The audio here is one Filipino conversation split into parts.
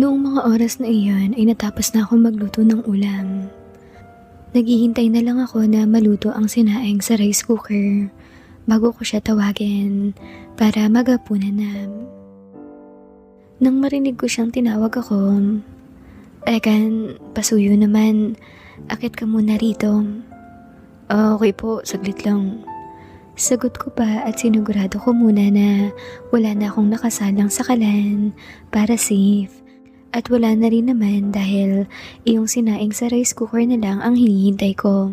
Noong mga oras na iyon ay natapos na akong magluto ng ulam. Naghihintay na lang ako na maluto ang sinaing sa rice cooker bago ko siya tawagin para magapunan na. Nang marinig ko siyang tinawag ako, "Egan, pasuyo naman. Akit ka muna rito." Okay po, saglit lang." Sagot ko pa at sinigurado ko muna na wala na akong nakasalang sa kalan para safe. At wala na rin naman dahil iyong sinaing sa rice cooker na lang ang hinihintay ko.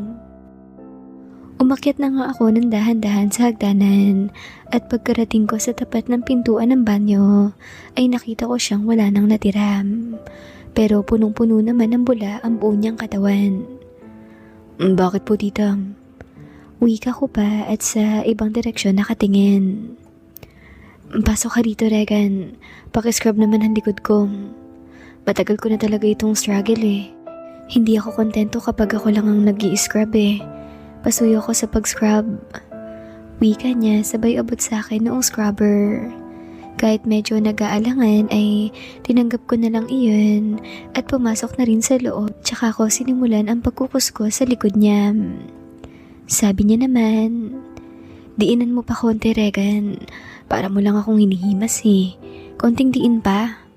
Umakyat na nga ako ng dahan-dahan sa hagdanan at pagkarating ko sa tapat ng pintuan ng banyo ay nakita ko siyang wala nang natira. Pero punong-puno naman ng bula ang buo niyang katawan. Bakit po tita?" Wika ko pa at sa ibang direksyon nakatingin. "Pasok ka rito, Regan. Pakiscrub naman ang likod ko. Matagal ko na talaga itong struggle eh. Hindi ako kontento kapag ako lang ang nag-i-scrub eh. Pasuyo ko sa pag-scrub." Wika niya sabay abot sa akin noong scrubber. Kahit medyo nag-aalangan ay tinanggap ko na lang iyon at pumasok na rin sa loob tsaka ko sinimulan ang pagkukuskos sa likod niya. Sabi niya naman, "Diinan mo pa konti, Regan. Para mo lang akong hinihimas eh. Konting diin pa."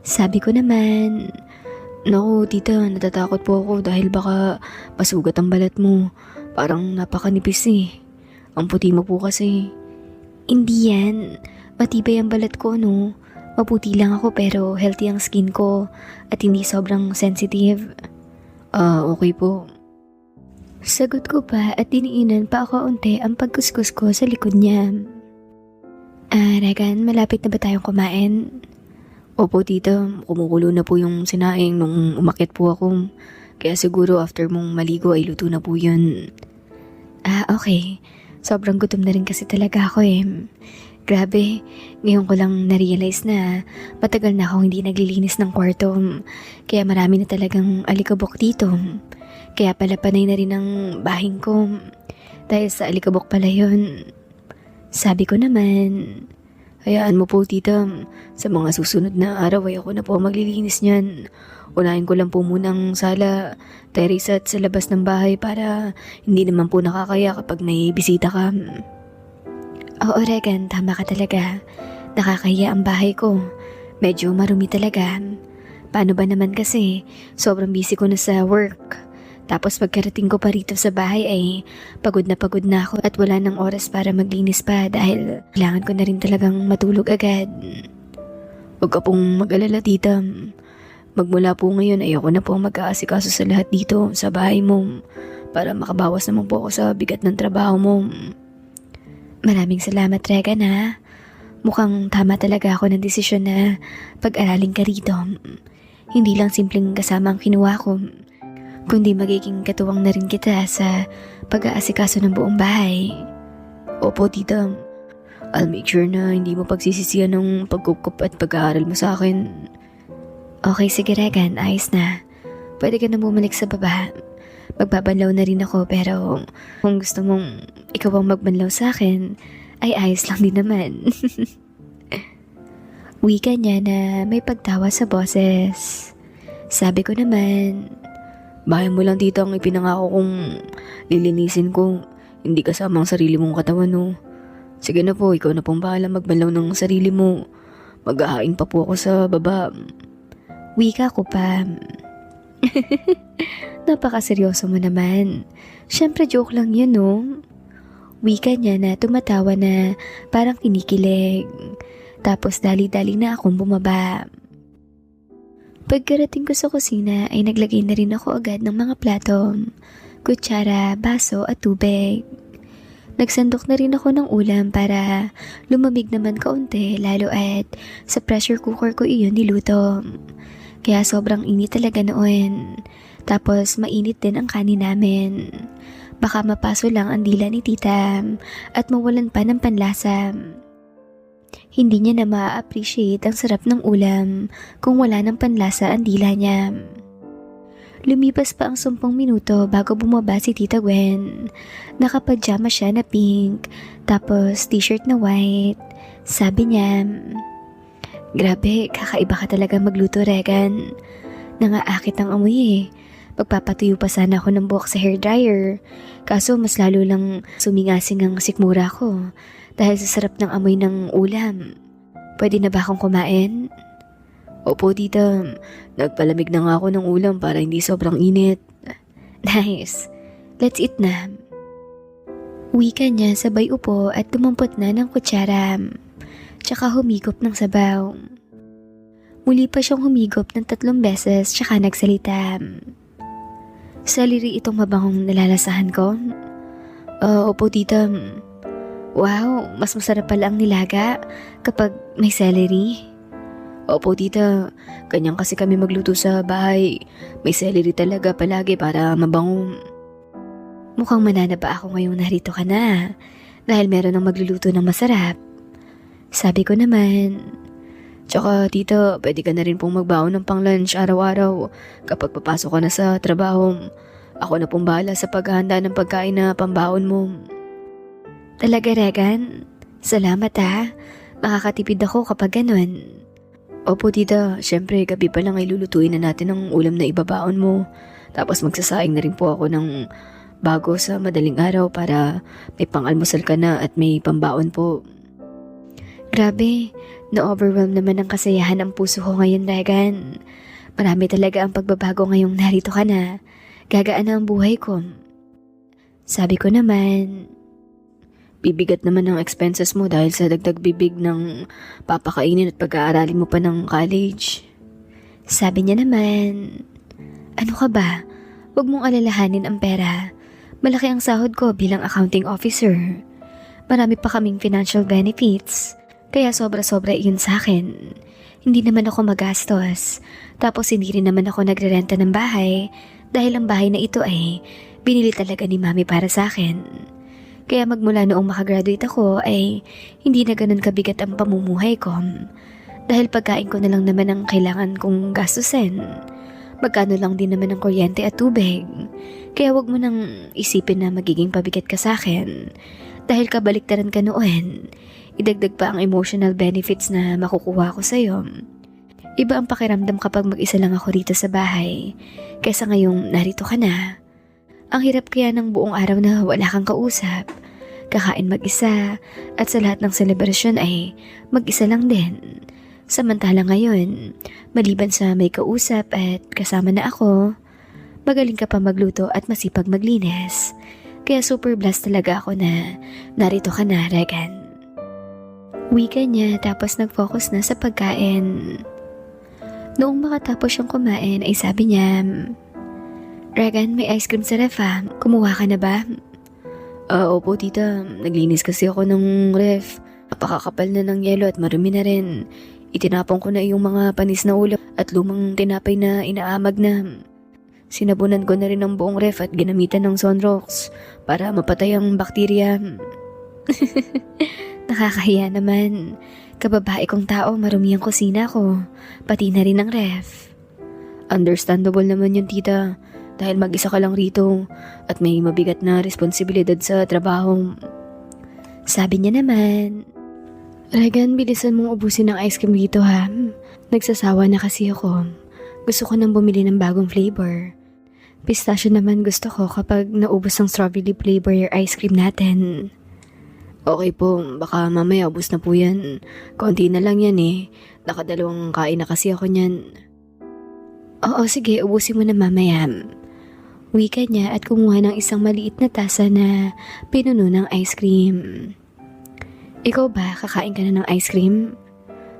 Sabi ko naman, "Naku tita, natatakot po ako dahil baka masugat ang balat mo. Parang napakanipis eh. Ang puti mo po kasi." "Hindi yan. Matibay ang balat ko no. Maputi lang ako pero healthy ang skin ko at hindi sobrang sensitive." Okay po." Sagot ko pa at diniinan pa ako unti ang pagkuskus ko sa likod niya. Regan, malapit na ba tayong kumain?" Opo tita, kumukulo na po yung sinaing nung umakyat po ako. Kaya siguro after mong maligo ay luto na po yun. Okay. Sobrang gutom na rin kasi talaga ako eh. Grabe, ngayon ko lang na-realize na matagal na akong hindi naglilinis ng kwarto. Kaya marami na talagang alikabok dito. Kaya pala panay na rin ang bahing ko. Dahil sa alikabok pala yun. Sabi ko naman, Hayaan mo po tita, sa mga susunod na araw ay ako na po maglilinis niyan. Unahin ko lang po munang sala, terrace at sa labas ng bahay para hindi naman po nakakaya kapag may bisita ka. "Oo, Regan, tama ka talaga. Nakakahiya ang bahay ko. Medyo marumi talaga. Paano ba naman kasi, sobrang busy ko na sa work. Tapos pagkarating ko pa rito sa bahay ay pagod na ako at wala nang oras para maglinis pa dahil kailangan ko na rin talagang matulog agad." Huwag ka pong mag-alala tita. Magmula po ngayon ay ako na po mag-aasikaso sa lahat dito sa bahay mo para makabawas naman po ako sa bigat ng trabaho mo. Maraming salamat, Regan ha. Mukhang tama talaga ako ng desisyon na pag-aralin ka rito. Hindi lang simpleng kasama ang kinuha ko, kundi magiging katuwang na rin kita sa pag-aasikaso ng buong bahay. Opo tita, I'll make sure na hindi mo pagsisisihan ng pagkukup at pag-aaral mo sa akin. Okay, sige Regan, ayos na. Pwede ka na bumalik sa baba. Magbabanlaw na rin ako pero kung gusto mong ikaw ang magbanlaw sa akin, ay ayos lang din naman. Wika niya na may pagtawa sa boses. Sabi ko naman, Bahay mo lang tita ang ipinangako kong lilinisin ko, hindi kasama ang sarili mong katawan no. Sige na po, ikaw na pong bahala magbanlaw ng sarili mo. Maghahain pa po ako sa baba. Wika ko pa. Napakaseryoso mo naman. Siyempre joke lang yun no. Wika niya na tumatawa na parang kinikilig. Tapos dali-dali na akong bumaba. Pagkarating ko sa kusina ay naglagay na rin ako agad ng mga plato, kutsara, baso at tubig. Nagsandok na rin ako ng ulam para lumamig naman kaunti lalo at sa pressure cooker ko iyon niluto. Kaya sobrang init talaga noon. Tapos mainit din ang kanin namin. Baka mapaso lang ang dila ni tita at mawalan pa ng panlasa. Hindi niya na ma-appreciate ang sarap ng ulam kung wala ng panlasa ang dila niya. Lumipas pa ang 10 minuto bago bumaba si Tita Gwen. Nakapajama siya na pink, tapos t-shirt na white. Sabi niya, Grabe, kakaiba ka talaga magluto, Regan. Nangaakit ang amoy eh. Magpapatuyo pa sana ako ng buhok sa hairdryer. Kaso mas lalo lang sumingasing ang sikmura ko dahil sa sarap ng amoy ng ulam. Pwede na ba akong kumain? Opo, tita. Nagpalamig na nga ako ng ulam para hindi sobrang init. Nice. Let's eat na. Wika niya sabay upo at kumampot na ng kutsara. Tsaka humigop ng sabaw. Muli pa siyang humigop ng 3 beses tsaka nagsalita. Celery itong mabangong nalalasahan ko? Opo, tita. Wow, mas masarap pala ang nilaga kapag may celery. Opo, tita. Ganyan kasi kami magluto sa bahay. May celery talaga palagi para mabango. Mukhang mananaba ako ngayong narito ka na dahil meron ng magluluto ng masarap. Sabi ko naman. Tsaka, tita, pwede ka na rin pong magbaon ng pang-lunch araw-araw kapag papasok ka na sa trabaho. Ako na pong bahala sa paghahanda ng pagkain na pambaon mo. Talaga, Regan? Salamat ha. Makakatipid ako kapag ganun. Opo, tita. Siyempre, gabi pa lang ay lulutuin na natin ang ulam na ibabaon mo. Tapos magsasaing na rin po ako ng bago sa madaling araw para may pang-almusal ka na at may pambaon po. Grabe, na-overwhelm naman ang kasayahan ang puso ko ngayon, Regan. Marami talaga ang pagbabago ngayong narito ka na. Gagaan na ang buhay ko. Sabi ko naman, Bibigat naman ang expenses mo dahil sa dagdag bibig ng papakainin at pag-aaralin mo pa ng college. Sabi niya naman, ano ka ba? Huwag mong alalahanin ang pera. Malaki ang sahod ko bilang accounting officer. Marami pa kaming financial benefits. Kaya sobra-sobra iyon sa akin. Hindi naman ako magastos. Tapos hindi rin naman ako nagrerenta ng bahay dahil ang bahay na ito ay binili talaga ni Mami para sa akin. Kaya magmula noong makagraduate ako ay hindi na ganun kabigat ang pamumuhay ko. Dahil pagkain ko na lang naman ang kailangan kong gastusin. Magkano lang din naman ang kuryente at tubig. Kaya wag mo nang isipin na magiging pabigat ka sa akin. Dahil kabaliktaran ka noon, idagdag pa ang emotional benefits na makukuha ko sa'yo. Iba ang pakiramdam kapag mag-isa lang ako rito sa bahay, kaysa ngayong narito ka na. Ang hirap kaya ng buong araw na wala kang kausap, kakain mag-isa, at sa lahat ng selebrasyon ay mag-isa lang din. Samantala ngayon, maliban sa may kausap at kasama na ako, magaling ka pa magluto at masipag maglinis. Kaya super blessed talaga ako na narito ka na, Regan. Wika niya tapos nag-focus na sa pagkain. Noong makatapos siyang kumain ay sabi niya, Regan, may ice cream sa ref ha. Kumuha ka na ba? Opo, tita. Naglinis kasi ako ng ref. Napakakapal na ng yelo at marumi na rin. Itinapon ko na yung mga panis na ulam at lumang tinapay na inaamag na. Sinabunan ko na rin ang buong ref at ginamitan ng Sunrox para mapatay ang bakterya. Nakakahiya naman. Kababae kong tao, marumi ang kusina ko. Pati na rin ang ref. Understandable naman yun, tita. Dahil mag-isa ka lang rito at may mabigat na responsibilidad sa trabaho. Sabi niya naman, Regan, bilisan mong ubusin ng ice cream dito ha. Nagsasawa na kasi ako. Gusto ko nang bumili ng bagong flavor. Pistachio naman gusto ko kapag naubos ang strawberry flavor your ice cream natin. Okay po, baka mamaya ubos na po yan. Konti na lang yan eh. Nakadalawang kain na kasi ako niyan. Oo, sige, ubusin mo na mamaya. Wika niya at kumuha ng isang maliit na tasa na pinuno ng ice cream. Ikaw ba, kakain ka na ng ice cream?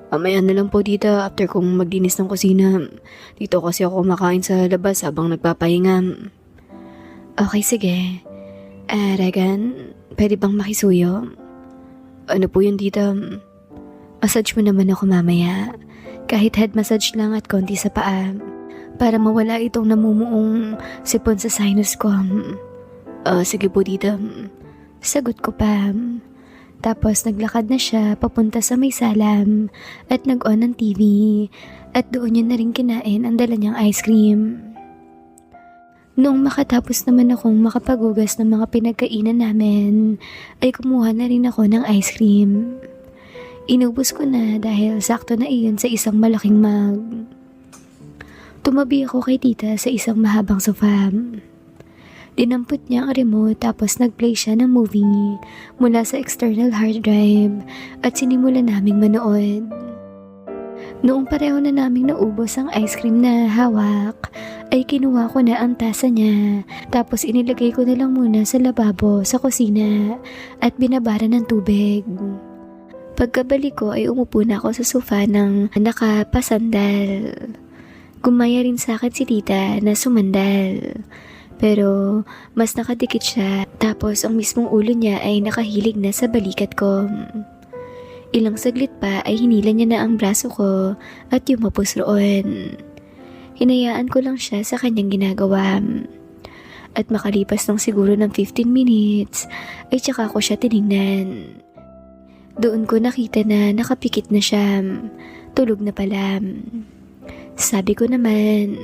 Mamaya na lang po, tita, after kong maglinis ng kusina. Dito kasi ako makain sa labas habang nagpapahinga. Okay, sige. Regan, pwede bang makisuyo? Ano po yun, tita? Massage mo naman ako mamaya. Kahit head massage lang at konti sa paa. Para mawala itong namumuong sipon sa sinus ko. Sige po, tita. Sagot ko pa. Tapos naglakad na siya papunta sa may salam at nag-on ng TV at doon niya na rin kinain ang dala niyang ice cream. Noong makatapos naman akong makapagugas ng mga pinagkainan namin, ay kumuha na rin ako ng ice cream. Inubos ko na dahil sakto na iyon sa isang malaking mug. Tumabi ako kay tita sa isang mahabang sofa. Dinampot niya ang remote tapos nag-play siya ng movie mula sa external hard drive at sinimulan naming manood. Noong pareho na naming naubos ang ice cream na hawak, ay kinuha ko na ang tasa niya tapos inilagay ko na lang muna sa lababo sa kusina at binabara ng tubig. Pagkabalik ko ay umupo na ako sa sofa ng nakapasandal. Gumaya rin sa akin si tita na sumandal. Pero mas nakadikit siya tapos ang mismong ulo niya ay nakahilig na sa balikat ko. Ilang saglit pa ay hinila niya na ang braso ko at yumapos roon. Hinayaan ko lang siya sa kanyang ginagawa. At makalipas ng siguro ng 15 minutes ay tsaka ko siya tinignan. Doon ko nakita na nakapikit na siya. Tulog na pala. Sabi ko naman,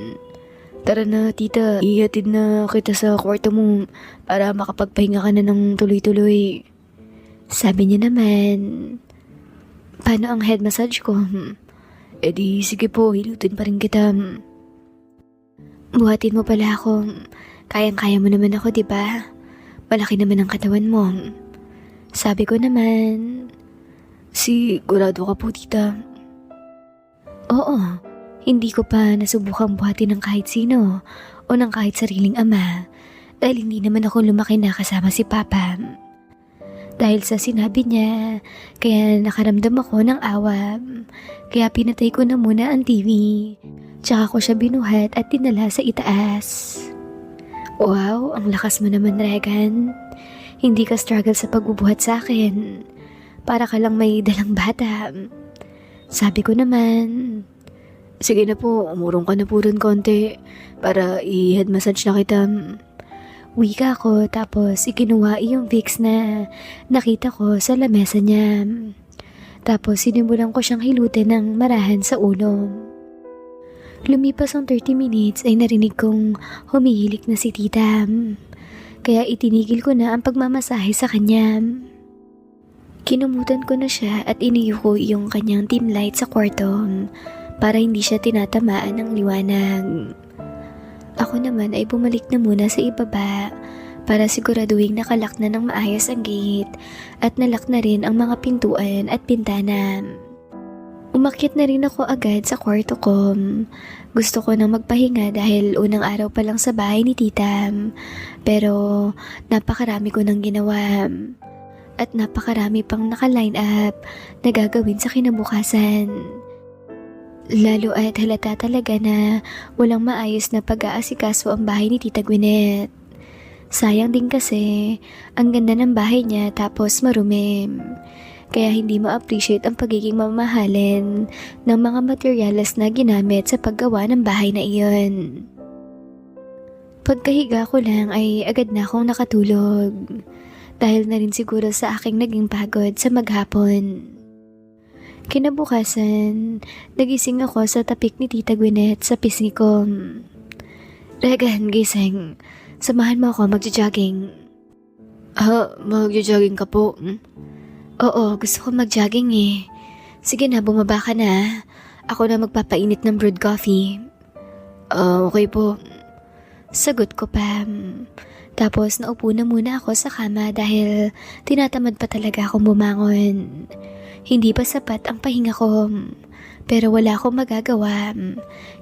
"Tara na tita, ihatid na kita sa kwarto mo para makapagpahinga ka na ng tuloy-tuloy." Sabi niya naman, "Paano ang head massage ko?" "Eh di sige po, hilutin pa rin kita." "Buhatin mo pala ako. Kayang-kaya mo naman ako, diba? Malaki naman ang katawan mo." Sabi ko naman, "Sigurado ka po tita?" "Oo. Hindi ko pa nasubukang buhatin ng kahit sino o ng kahit sariling ama dahil hindi naman ako lumaki na kasama si Papa." Dahil sa sinabi niya, kaya nakaramdam ako ng awa. Kaya pinatay ko na muna ang TV. Tsaka ko siya binuhat at dinala sa itaas. "Wow, ang lakas mo naman, Regan. Hindi ka struggle sa pagbubuhat sa akin. Para ka lang may dalang bata." Sabi ko naman, "Sige na po, umurong ka na po rin konti para i-head massage na kita." Wika ko tapos ikinuha yung Vicks na nakita ko sa lamesa niya. Tapos sinimulan ko siyang hilutin ng marahan sa ulo. Lumipas ang 30 minutes ay narinig kong humihilik na si tita. Kaya itinigil ko na ang pagmamasahe sa kanya. Kinumutan ko na siya at iniyo ko yung kanyang dim light sa kwarto para hindi siya tinatamaan ng liwanag. Ako naman ay bumalik na muna sa ibaba para siguraduhin nakalak na ng maayos ang gate at nalak na rin ang mga pintuan at bintana. Umakyat na rin ako agad sa kwarto ko. Gusto ko nang magpahinga dahil unang araw pa lang sa bahay ni tita. Pero napakarami ko nang ginawa. At napakarami pang naka-line up na gagawin sa kinabukasan. Lalo at halata talaga na walang maayos na pag-aasikaso ang bahay ni Tita Gwyneth. Sayang din kasi ang ganda ng bahay niya tapos marumi. Kaya hindi ma-appreciate ang pagiging mamahalin ng mga materyales na ginamit sa paggawa ng bahay na iyon. Pagkahiga ko lang ay agad na akong nakatulog. Dahil na rin siguro sa aking naging pagod sa maghapon. Kinabukasan, nagising ako sa tapik ni Tita Gwyneth sa pisngi ko. "Regan, gising. Samahan mo ako magja-jogging." Magja-jogging ka po? "Oo, gusto ko mag-jogging eh. Sige na, bumaba ka na. Ako na magpapainit ng brewed coffee." Okay po." Sagot ko pa. Tapos naupo na muna ako sa kama dahil tinatamad pa talaga akong bumangon. Hindi pa sapat ang pahinga ko. Pero wala akong magagawa.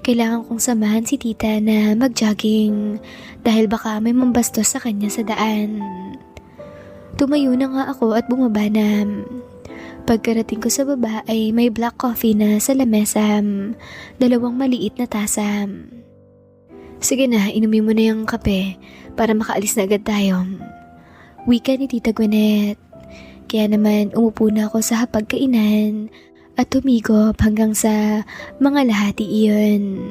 Kailangan kong samahan si tita na mag-jogging dahil baka may mambastos sa kanya sa daan. Tumayo na nga ako at bumaba na. Pagkarating ko sa baba ay may black coffee na sa lamesa. 2 maliit na tasa. "Sige na, inumin mo na yung kape para makaalis na agad tayo." Wika ni Tita Gwyneth. Kaya naman umupo na ako sa hapagkainan at humigop hanggang sa mga lahati iyon.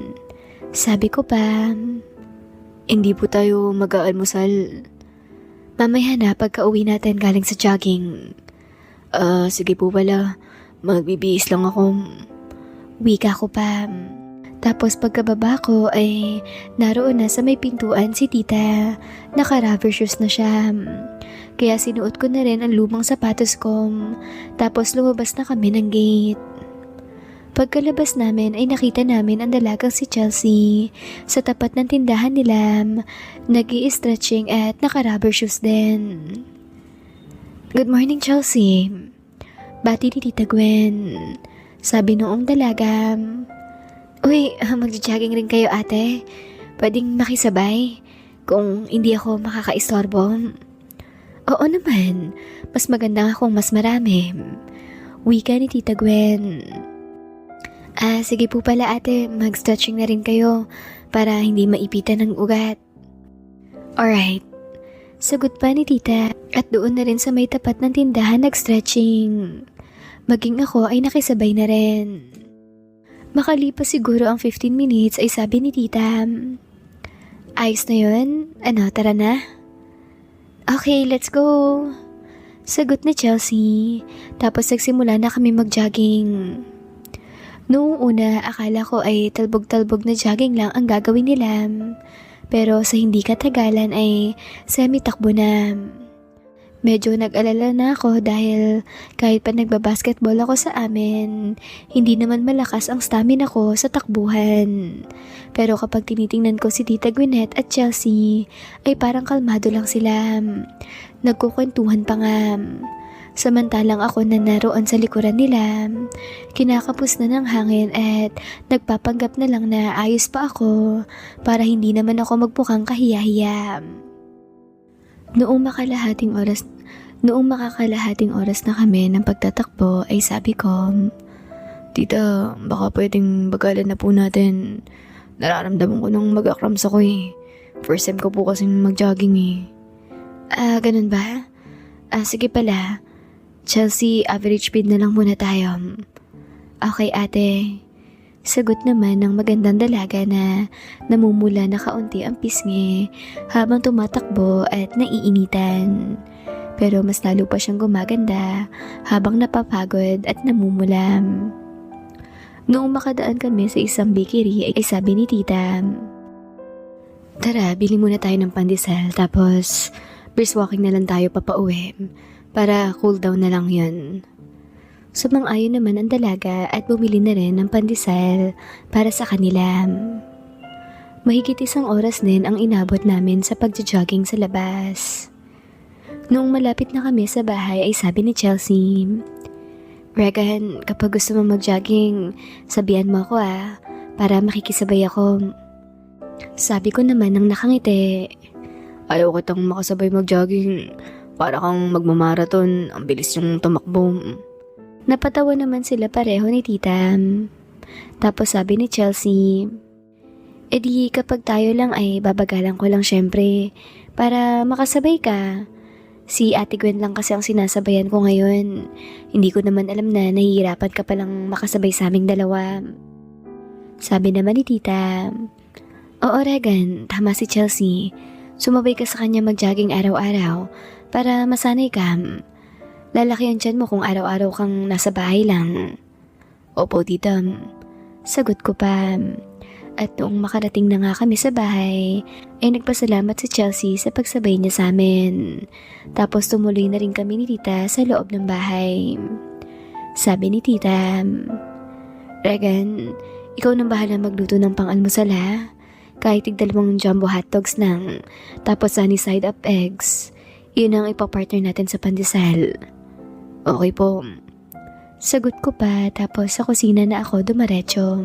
Sabi ko pa, "Hindi po tayo mag-aalmusal." "Mamaya na pagka-uwi natin galing sa jogging." Sige po pala, magbibihis lang ako." Wika ko pa. Tapos pagkababa ko ay naroon na sa may pintuan si tita. Naka-rubber shoes na siya. Kaya sinuot ko na rin ang lumang sapatos ko. Tapos lumabas na kami ng gate. Pagkalabas namin ay nakita namin ang dalagang si Chelsea sa tapat ng tindahan nila, nag-i-stretching at naka-rubber shoes din. Good morning, Chelsea. Bati ni Tita Gwen. Sabi noong dalaga, uy, magja-jogging rin kayo ate. Pwedeng makisabay kung hindi ako makakaistorbo. Oo naman, mas maganda nga kung mas marami. Wika ni Tita Gwen. Sige po pala ate, mag-stretching na rin kayo para hindi maipitan ng ugat. Alright. Sagot pa ni tita at doon na rin sa may tapat ng tindahan nag-stretching. Maging ako ay nakisabay na rin. Makalipas siguro ang 15 minutes ay sabi ni tita, ayos na yun? Ano, tara na? Okay, let's go. Sagot ni Chelsea. Tapos nagsimula na kami mag-jogging. Noong una, akala ko ay talbog-talbog na jogging lang ang gagawin nila. Pero sa hindi katagalan ay semi-takbo na. Medyo nag-alala na ako dahil kahit pa nagbabasketball ako sa amin, hindi naman malakas ang stamina ko sa takbuhan. Pero kapag tinitingnan ko si Tita Gwyneth at Chelsea, ay parang kalmado lang sila. Nagkukwentuhan pa nga. Samantalang ako na naroon sa likuran nila, kinakapos na ng hangin at nagpapanggap na lang na ayos pa ako para hindi naman ako magmukhang kahiya-hiya. Noong makakalahating oras na kami ng pagtatakbo ay sabi ko, Tita, baka pwedeng bagalan na po natin. Nararamdaman ko nung mag-akrams ako eh. First time ko po kasing mag-jogging eh. Ganun ba? Sige pala. Chelsea, average speed na lang muna tayo. Okay ate. Sagot naman ng magandang dalaga na namumula na kaunti ang pisngi habang tumatakbo at naiinitan. Pero mas lalo pa siyang gumaganda habang napapagod at namumulam. Noong makadaan kami sa isang bakery ay sabi ni tita, tara, bili muna tayo ng pandesal tapos brisk walking na lang tayo papauwi. Para cool down na lang yun. Sumang-ayon naman ang dalaga at bumili na rin ng pandesal para sa kanila. Mahigit 1 oras din ang inabot namin sa pagja-jogging sa labas. Noong malapit na kami sa bahay ay sabi ni Chelsea, Regan, kapag gusto mo mag-jogging, sabihan mo ako para makikisabay ako. Sabi ko naman nang nakangiti, ayaw kitang makasabay mag-jogging. Para kang magmamarathon, ang bilis yung tumakbo. Napatawa naman sila pareho ni tita. Tapos sabi ni Chelsea, edi kapag tayo lang ay babagalan ko lang syempre para makasabay ka. Si Ate Gwen lang kasi ang sinasabayan ko ngayon. Hindi ko naman alam na nahihirapan ka palang makasabay sa aming dalawa. Sabi naman ni tita, oo Regan, tama si Chelsea. Sumabay ka sa kanya mag-jogging araw-araw para masanay ka. Lalaki ang tiyan mo kung araw-araw kang nasa bahay lang. Opo, tita. Sagot ko pa. At noong makarating na nga kami sa bahay, ay nagpasalamat si Chelsea sa pagsabay niya sa amin. Tapos tumuloy na rin kami ni tita sa loob ng bahay. Sabi ni tita, Regan, ikaw nang bahala magluto ng pang-almusal ha? Kahit 2 jumbo hotdogs lang, tapos sunny side up eggs. Yun ang ipapartner natin sa pandesal. Okay po. Sagot ko pa tapos sa kusina na ako dumaretso.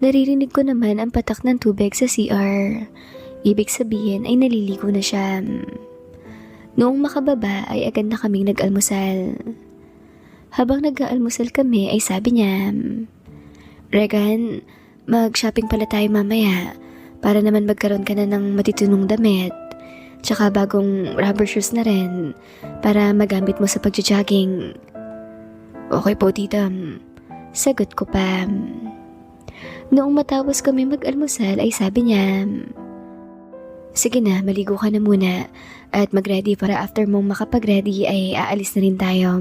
Naririnig ko naman ang patak ng tubig sa CR. Ibig sabihin ay naliligo na siya. Noong makababa ay agad na kaming nag-almusal. Habang nag-aalmusal kami ay sabi niya, Regan, mag-shopping pala tayo mamaya para naman magkaroon ka na ng matitunong damit. Tsaka bagong rubber shoes na rin para magamit mo sa pagja-jogging. Okay po, tita. Sagot ko pa. Noong matapos kami mag-almusal ay sabi niya, sige na, maligo ka na muna at mag-ready para after mong makapag-ready ay aalis na rin tayo.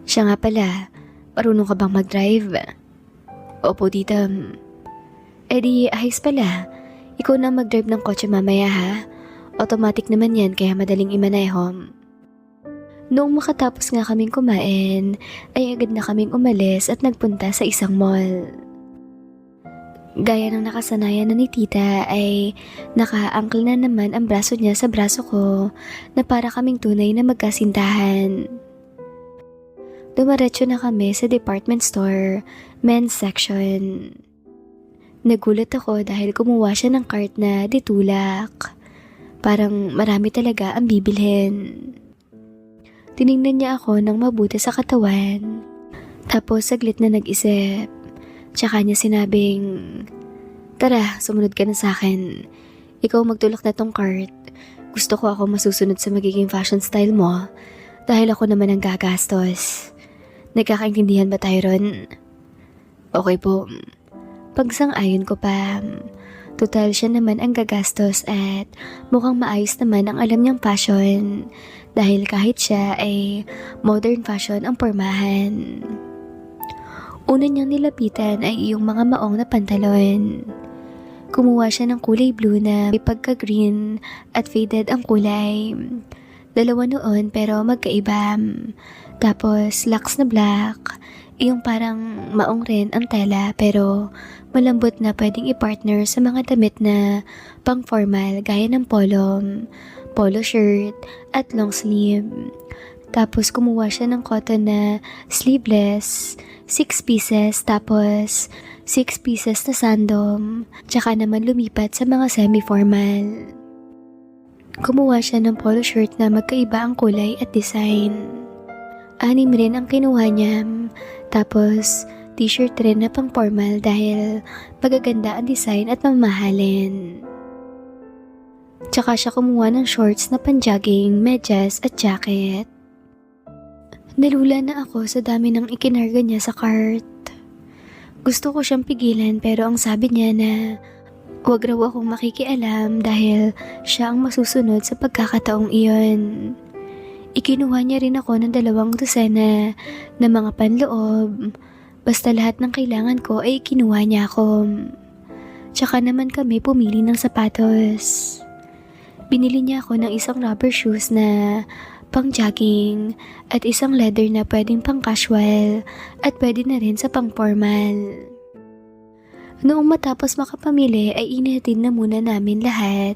Siya nga pala, marunong ka bang mag-drive? Opo, tita. Eh di, ayos pala. Ikaw na mag-drive ng kotse mamaya ha. Automatic naman yan kaya madaling imaneho. Noong makatapos nga kaming kumain, ay agad na kaming umalis at nagpunta sa isang mall. Gaya ng nakasanayan na ni tita ay naka-ankle na naman ang braso niya sa braso ko na para kaming tunay na magkasintahan. Dumaretso na kami sa department store, men's section. Nagulat ako dahil kumuha siya ng cart na ditulak. Parang marami talaga ang bibilhin. Tiningnan niya ako ng mabuti sa katawan. Tapos saglit na nag-isip. Tsaka niya sinabing, "Tara, sumunod ka na sa akin. Ikaw magtulak na tong cart. Gusto ko ako masusunod sa magiging fashion style mo dahil ako naman ang gagastos. Nagkakaintindihan ba tayo ron?" Okay po. Pagsang-ayon ko pa. Total siya naman ang gagastos at mukhang maayos naman ang alam niyang fashion dahil kahit siya ay modern fashion ang pormahan. Una niyang nilapitan ay iyong mga maong na pantalon. Kumuha siya ng kulay blue na may pagka-green at faded ang kulay. Dalawa noon pero magkaiba. Tapos lax na black. Iyong parang maong rin ang tela pero malambot na pwedeng i-partner sa mga damit na pang-formal gaya ng polo shirt at long sleeve. Tapos kumuha siya ng cotton na sleeveless, 6 pieces, tapos 6 pieces na sandom, tsaka naman lumipat sa mga semi-formal. Kumuha siya ng polo shirt na magkaiba ang kulay at design. 6 rin ang kinuha niya. Tapos, t-shirt rin na pang formal dahil magaganda ang design at mamahalin. Tsaka siya kumuha ng shorts na pang-jogging, medyas at jacket. Nalula na ako sa dami ng ikinarga niya sa cart. Gusto ko siyang pigilan pero ang sabi niya na huwag raw akong makikialam dahil siya ang masusunod sa pagkakataong iyon. Ikinuha niya rin ako ng 2 dosena na mga panloob. Basta lahat ng kailangan ko ay kinuha niya ako. Tsaka naman kami pumili ng sapatos. Binili niya ako ng isang rubber shoes na pang jogging at isang leather na pwedeng pang casual at pwede na rin sa pang formal. Noong matapos makapamili ay inihatid na muna namin lahat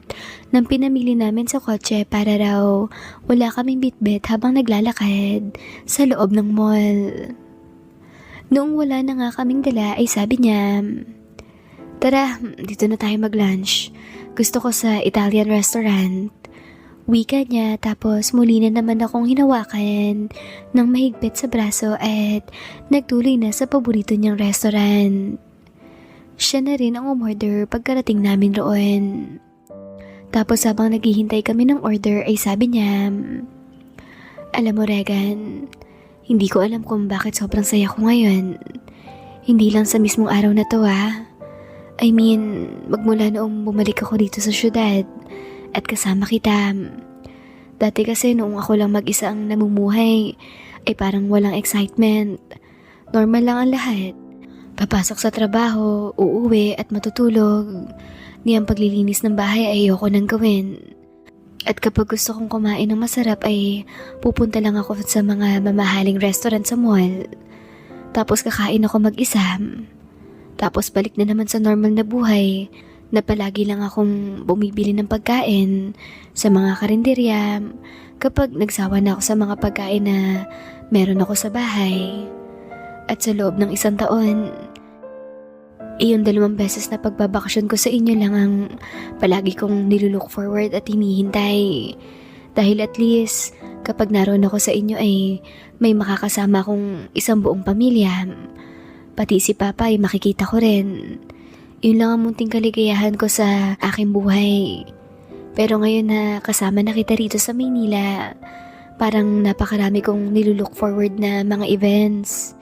ng pinamili namin sa kotse para raw wala kaming bitbit habang naglalakad sa loob ng mall. Noong wala na nga kaming dala ay sabi niya, "Tara, dito na tayo mag-lunch. Gusto ko sa Italian restaurant." Wika niya tapos muli na naman akong hinawakan ng mahigpit sa braso at nagtuloy na sa paborito niyang restaurant. Siya na rin ang umorder pagkarating namin roon. Tapos habang naghihintay kami ng order ay sabi niya, "Alam mo Regan, hindi ko alam kung bakit sobrang saya ko ngayon. Hindi lang sa mismong araw na to I mean, magmula noong bumalik ako dito sa syudad at kasama kita. Dati kasi noong ako lang mag-isa ang namumuhay ay parang walang excitement. Normal lang ang lahat. Papasok sa trabaho, uuwi at matutulog. Niyang paglilinis ng bahay ay ayoko nang gawin. At kapag gusto kong kumain ng masarap ay pupunta lang ako sa mga mamahaling restaurant sa mall. Tapos kakain ako mag-isa. Tapos balik na naman sa normal na buhay na palagi lang akong bumibili ng pagkain sa mga karinderya kapag nagsawa na ako sa mga pagkain na meron ako sa bahay. At sa loob ng 1 taon, iyon 2 beses na pagbabakasyon ko sa inyo lang ang palagi kong nilulook forward at hinihintay. Dahil at least kapag naroon ako sa inyo ay may makakasama akong isang buong pamilya. Pati si Papa ay makikita ko rin. Yun lang ang munting kaligayahan ko sa aking buhay. Pero ngayon na kasama na kita rito sa Maynila, parang napakarami kong nilulook forward na mga events.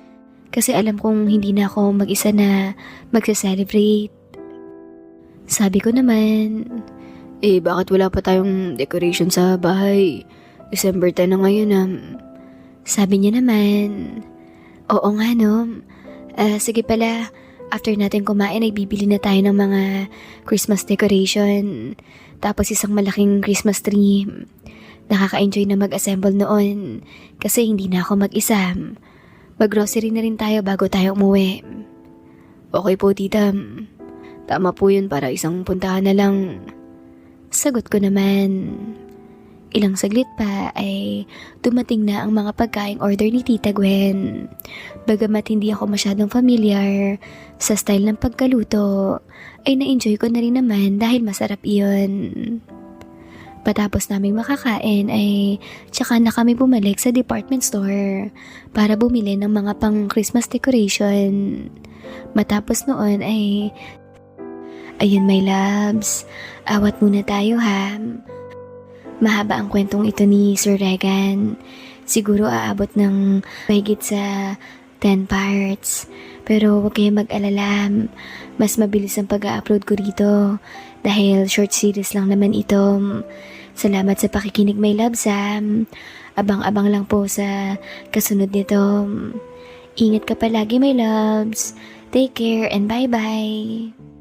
Kasi alam kong hindi na ako mag-isa na magsa-celebrate. Sabi ko naman, Bakit wala pa tayong decoration sa bahay? December 10 na ngayon Sabi niya naman, oo nga no. Sige pala, After natin kumain ay bibili na tayo ng mga Christmas decoration. Tapos isang malaking Christmas tree. Nakaka-enjoy na mag-assemble noon kasi hindi na ako mag-isa. Mag-grocery na rin tayo bago tayo umuwi. Okay po, tita. Tama po yun para isang puntahan na lang. Sagot ko naman. Ilang saglit pa ay dumating na ang mga pagkaing order ni Tita Gwen. Bagamat hindi ako masyadong familiar sa style ng pagkaluto, ay na-enjoy ko na rin naman dahil masarap iyon. Patapos naming makakain ay tsaka na kami bumalik sa department store para bumili ng mga pang Christmas decoration. Matapos noon ay, ayun my loves, awat muna tayo ha. Mahaba ang kwentong ito ni Sir Regan. Siguro aabot ng mahigit sa 10 parts. Pero huwag kayong mag-alala. Mas mabilis ang pag-upload ko rito dahil short series lang naman ito. Salamat sa pakikinig my loves ha. Abang-abang lang po sa kasunod nito. Ingat ka palagi my loves. Take care and bye-bye.